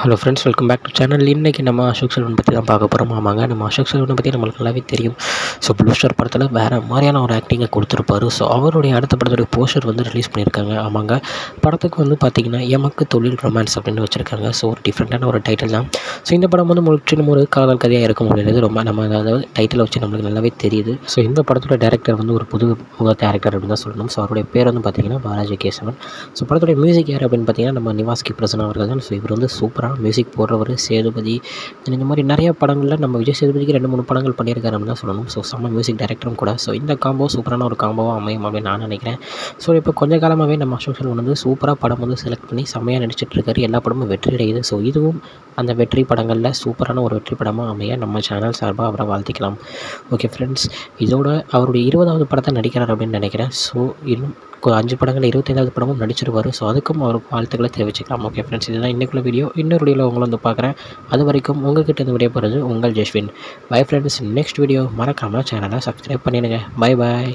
Hello ஃப்ரெண்ட்ஸ், welcome back to channel. இன்றைக்கி நம்ம அசோக் செல்வன் பற்றி தான் பார்க்க போகிறோம். ஆமாங்க, நம்ம அசோக் செல்வனை பற்றி நம்மளுக்கு நல்லாவே தெரியும். ஸோ ப்ளூ ஸ்டார் படத்தில் வேறு மாதிரியான ஒரு ஆக்டிங்கை கொடுத்துருப்பாரு. ஸோ அவருடைய அடுத்த படத்துடைய போஸ்டர் வந்து ரிலீஸ் பண்ணியிருக்காங்க. ஆமாங்க, படத்துக்கு வந்து பார்த்திங்கன்னா எமக்கு தொழில் ரொமான்ஸ் அப்படின்னு வச்சுருக்காங்க. ஸோ ஒரு டிஃப்ரெண்ட்டான ஒரு டைட்டில் தான். ஸோ இந்த படம் வந்து முற்றிலும் ஒரு காதல் கதையாக இருக்கும் அப்படின்றது ரொம்ப நம்ம அதாவது டைட்டில் வச்சு நம்மளுக்கு நல்லாவே தெரியுது. ஸோ இந்த படத்தோட டேரக்டர் வந்து ஒரு புது முக டேரக்டர் அப்படின்னு தான் சொல்லணும். ஸோ அவருடைய பேர் வந்து பார்த்திங்கன்னா பாலாஜி கேசவன். ஸோ படத்துடைய மியூசிக் யார் அப்படின்னு பார்த்திங்கன்னா நம்ம நிவாஸ் கே பிரசன்னா அவர்கள் தான். ஸோ இவர் வந்து சூப்பராக மியூசிக் போடுறவர். சேதுபதி இந்த மாதிரி நிறைய படங்களில் நம்ம விஜய் சேதுபதிக்கு 2-3 படங்கள் பண்ணியிருக்காரு அப்படின்னு தான் சொல்லணும். ஸோ செம்ம மியூசிக் டைரக்டரும் கூட. ஸோ இந்த காம்போ சூப்பரான ஒரு காம்போவாக அமையும் அப்படின்னு நான் நினைக்கிறேன். ஸோ இப்போ கொஞ்ச காலமாகவே நம்ம அசோக் செல்வன் வந்து சூப்பராக படம் வந்து செலக்ட் பண்ணி செம்மையாக நடிச்சிட்ருக்காரு. எல்லா படமும் வெற்றி அடையுது. ஸோ இதுவும் அந்த வெற்றி படங்களில் சூப்பரான ஒரு வெற்றி படமாக அமைய நம்ம சேனல் சார்பாக அவரை வாழ்த்திக்கலாம். ஓகே ஃப்ரெண்ட்ஸ், இதோட அவருடைய 20வது படத்தை நடிக்கிறார் அப்படின்னு நினைக்கிறேன். ஸோ இன்னும் 5 படங்கள் 25வது படமும் நடிச்சிருவார். ஸோ அதுக்கும் அவருக்கு வாழ்த்துக்களை தெரிவிச்சுக்கலாம். ஓகே ஃப்ரெண்ட்ஸ், இதுதான் இன்றைக்குள்ள வீடியோ. இன்னொரு வீடியோவில் உங்களை வந்து பார்க்குறேன். அது வரைக்கும் உங்கள்கிட்ட இந்த வீடியோ போகிறது உங்கள் Jaswin. Bye friends, next video மறக்காமல் சேனலை சப்ஸ்கிரைப் பண்ணிடுங்க. Bye bye.